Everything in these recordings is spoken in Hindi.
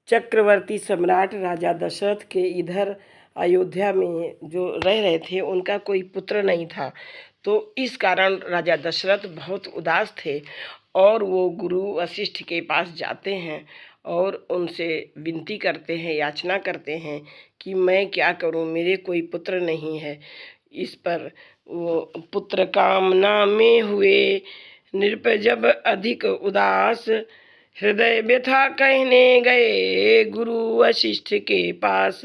चक्रवर्ती सम्राट राजा दशरथ के इधर अयोध्या में जो रह रहे थे उनका कोई पुत्र नहीं था। तो इस कारण राजा दशरथ बहुत उदास थे और वो गुरु वशिष्ठ के पास जाते हैं और उनसे विनती करते हैं, याचना करते हैं कि मैं क्या करूं, मेरे कोई पुत्र नहीं है। इस पर वो पुत्र कामना में हुए नृप जब अधिक उदास, हृदय व्यथा कहने गए गुरु वशिष्ठ के पास।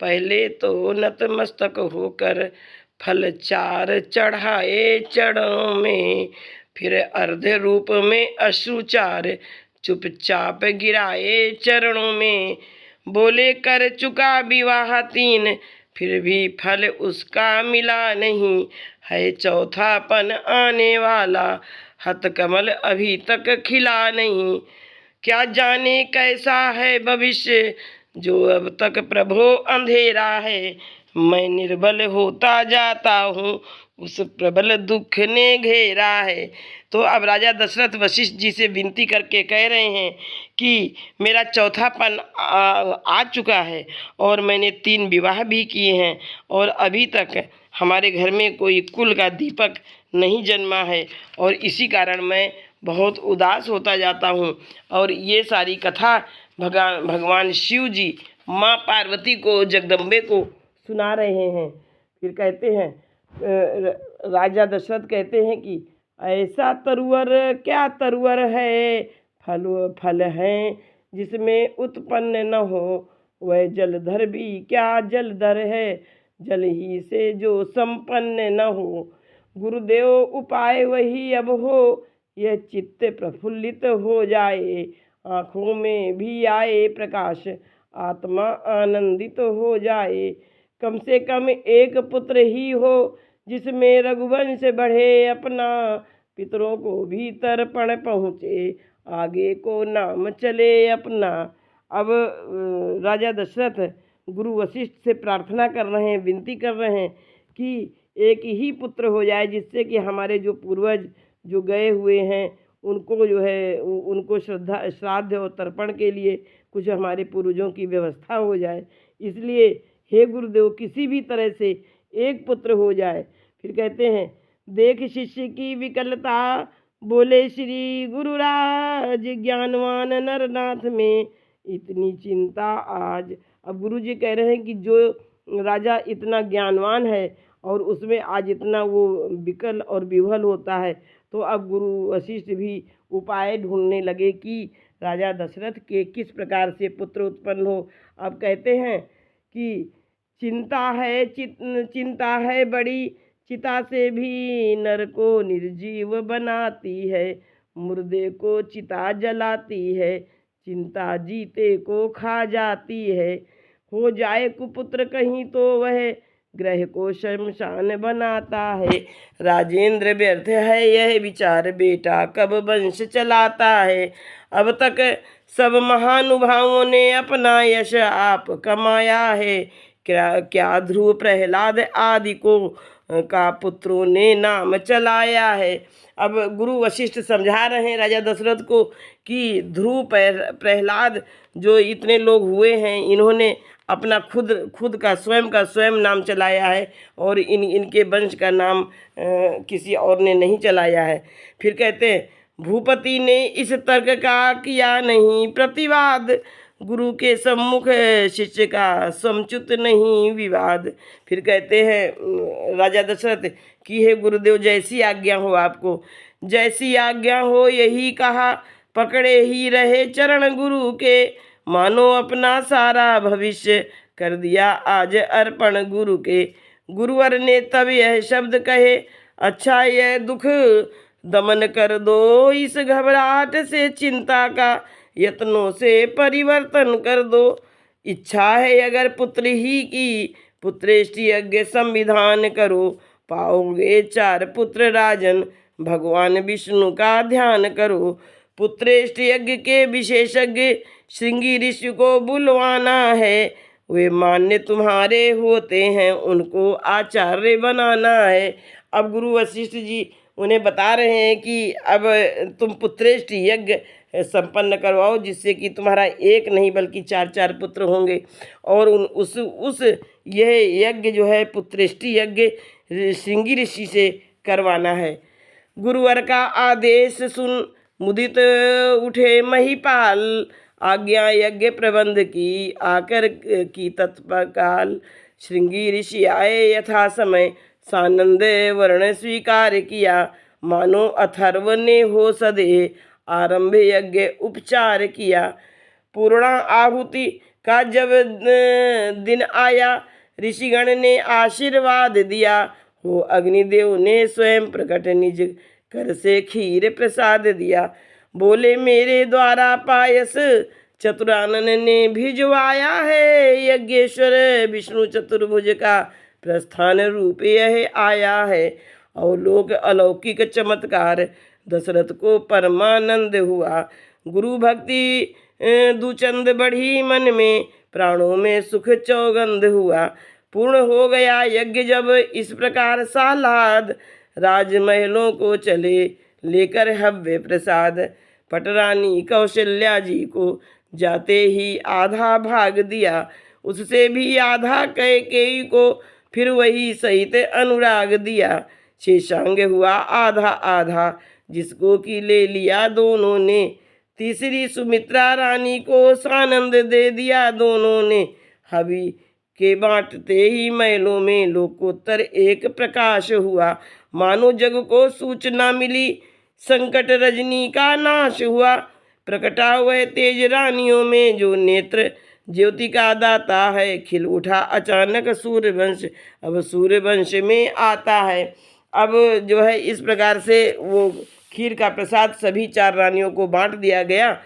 पहले तो नतमस्तक होकर फल चार चढ़ाए चरणों में, फिर अर्ध रूप में अश्रुचार चुपचाप गिराए चरणों में। बोले कर चुका विवाह 3, फिर भी फल उसका मिला नहीं, है चौथापन आने वाला, हथकमल अभी तक खिला नहीं। क्या जाने कैसा है भविष्य, जो अब तक प्रभो अंधेरा है। मैं निर्बल होता जाता हूँ, उस प्रबल दुख ने घेरा है। तो अब राजा दशरथ वशिष्ठ जी से विनती करके कह रहे हैं कि मेरा चौथापन आ चुका है और मैंने 3 विवाह भी किए हैं और अभी तक हमारे घर में कोई कुल का दीपक नहीं जन्मा है और इसी कारण मैं बहुत उदास होता जाता हूँ। और ये सारी कथा भगवान शिव जी माँ पार्वती को, जगदम्बे को सुना रहे हैं। फिर कहते हैं, राजा दशरथ कहते हैं कि ऐसा तरुवर क्या तरुवर है, फल है जिसमें उत्पन्न न हो, वह जलधर भी क्या जलधर है, जल ही से जो संपन्न न हो। गुरुदेव उपाय वही अब हो, यह चित्त प्रफुल्लित हो जाए, आँखों में भी आए प्रकाश, आत्मा आनंदित हो जाए। कम से कम एक पुत्र ही हो, जिसमें रघुवंश बढ़े अपना, पितरों को भी तर्पण पहुँचे, आगे को नाम चले अपना। अब राजा दशरथ गुरु वशिष्ठ से प्रार्थना कर रहे हैं, विनती कर रहे हैं कि एक ही पुत्र हो जाए, जिससे कि हमारे जो पूर्वज जो गए हुए हैं उनको जो है उनको श्राद्ध और तर्पण के लिए कुछ हमारे पूर्वजों की व्यवस्था हो जाए। इसलिए हे गुरुदेव, किसी भी तरह से एक पुत्र हो जाए। फिर कहते हैं, देख शिष्य की विकलता, बोले श्री गुरुराज, ज्ञानवान नरनाथ में इतनी चिंता आज। अब गुरु जी कह रहे हैं कि जो राजा इतना ज्ञानवान है और उसमें आज इतना वो विकल और विह्वल होता है, तो अब गुरु वशिष्ठ भी उपाय ढूंढने लगे कि राजा दशरथ के किस प्रकार से पुत्र उत्पन्न हो। अब कहते हैं कि चिंता है बड़ी, चिता से भी नर को निर्जीव बनाती है, मुर्दे को चिता जलाती है, चिंता जीते को खा जाती है। हो जाए कुपुत्र कहीं तो वह ग्रह को शमशान बनाता है, राजेंद्र व्यर्थ है यह विचार, बेटा कब वंश चलाता है। अब तक सब महानुभावों ने अपना यश आप कमाया है, क्या ध्रुव प्रहलाद आदि को का पुत्रों ने नाम चलाया है। अब गुरु वशिष्ठ समझा रहे हैं राजा दशरथ को कि ध्रुव प्रहलाद जो इतने लोग हुए हैं, इन्होंने अपना खुद का स्वयं नाम चलाया है और इनके वंश का नाम किसी और ने नहीं चलाया है। फिर कहते हैं, भूपति ने इस तर्क का किया नहीं प्रतिवाद, गुरु के सम्मुख शिष्य का समुचित नहीं विवाद। फिर कहते हैं राजा दशरथ कि हे गुरुदेव, जैसी आज्ञा हो आपको, जैसी आज्ञा हो यही कहा, पकड़े ही रहे चरण गुरु के, मानो अपना सारा भविष्य कर दिया आज अर्पण गुरु के। गुरुवर ने तब यह शब्द कहे, अच्छा यह दुख दमन कर दो, इस घबराहट से चिंता का यत्नों से परिवर्तन कर दो। इच्छा है अगर पुत्र ही की, पुत्रेष्ट यज्ञ संविधान करो, पाओगे 4 पुत्र राजन, भगवान विष्णु का ध्यान करो। पुत्रेष्ट यज्ञ के विशेषज्ञ श्रृंगी ऋषि को बुलवाना है, वे मान्य तुम्हारे होते हैं, उनको आचार्य बनाना है। अब गुरु वशिष्ठ जी उन्हें बता रहे हैं कि अब तुम पुत्रेष्ट यज्ञ संपन्न करवाओ, जिससे कि तुम्हारा एक नहीं बल्कि 4 पुत्र होंगे। और उस यह यज्ञ जो है पुत्रेष्टि यज्ञ श्रृंगी ऋषि से करवाना है। गुरुवर का आदेश सुन मुदित उठे महिपाल, आज्ञा यज्ञ प्रबंध की आकर की तत्काल। श्रृंगी ऋषि आए यथा समय, सानंद वर्ण स्वीकार किया। मानो अथर्व ने हो सदे, आरंभ यज्ञ उपचार किया। पूर्णा आहुति का जब दिन आया, ऋषिगण ने आशीर्वाद दिया। हो अग्निदेव ने स्वयं प्रकट निज कर से खीर प्रसाद दिया। बोले मेरे द्वारा पायस चतुरानन ने भिजवाया है। यज्ञेश्वर विष्णु चतुर्भुज का प्रस्थान रूप यह आया है। और लोक अलौकिक चमत्कार दशरथ को परमानंद हुआ। गुरु भक्ति दुचंद बढ़ी मन में, प्राणों में सुख चौगंध हुआ। पूर्ण हो गया यज्ञ जब इस प्रकार सालाद, राजमहलों को चले लेकर हव्य प्रसाद। पटरानी कौशल्या जी को जाते ही आधा भाग दिया, उससे भी आधा कैकेयी को फिर वही सहित अनुराग दिया। शेषांग हुआ आधा आधा, जिसको कि ले लिया दोनों ने। तीसरी सुमित्रा रानी को सानंद दे दिया दोनों ने। हवि के बांटते ही महलों में लोकोत्तर एक प्रकाश हुआ। मानो जग को सूचना मिली, संकट रजनी का नाश हुआ। प्रकटा वह तेज रानियों में, जो नेत्र ज्योति का दाता है। खिल उठा अचानक सूर्यवंश, अब सूर्यवंश में आता है। अब जो है इस प्रकार से वो खीर का प्रसाद सभी 4 रानियों को बांट दिया गया।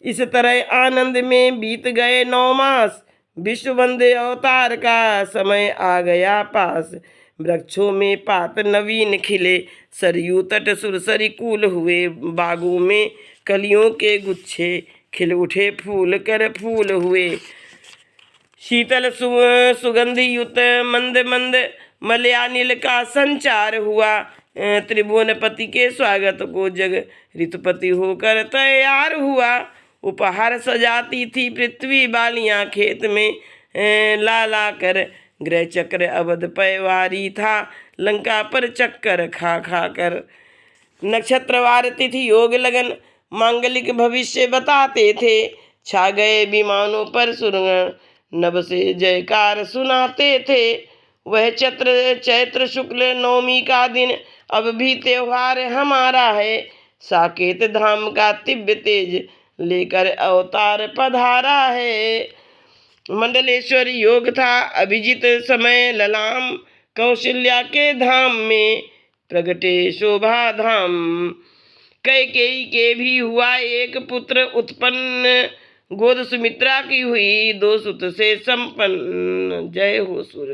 इस तरह आनंद में बीत गए 9 मास, विश्व वंदे अवतार का समय आ गया पास। वृक्षों में पात नवीन खिले, सरयू तट सुरसरी कूल हुए। बागों में कलियों के गुच्छे खिल उठे, फूल कर फूल हुए। शीतल सुगंध युक्त मंद मंद मलयानिल का संचार हुआ। त्रिभुवनपति के स्वागत को जग ऋतुपति होकर तैयार हुआ। उपहार सजाती थी पृथ्वी बालियाँ, खेत में ला ला कर गृह चक्र अवध पैवारी था। लंका पर चक्कर खा खा कर नक्षत्रवार तिथि योग लगन मांगलिक भविष्य बताते थे। छा गए विमानों पर सुरगण, नभ से जयकार सुनाते थे। वह चैत्र शुक्ल नवमी का दिन अब भी त्योहार हमारा है। साकेत धाम का दिव्य तेज लेकर अवतार पधारा है। मंडलेश्वर योग था अभिजित समय, ललाम कौशल्या के धाम में प्रगटे शोभा धाम। कैकेयी के भी हुआ एक पुत्र उत्पन्न, गोद सुमित्रा की हुई 2 सुत से संपन्न। जय हो सूर्य।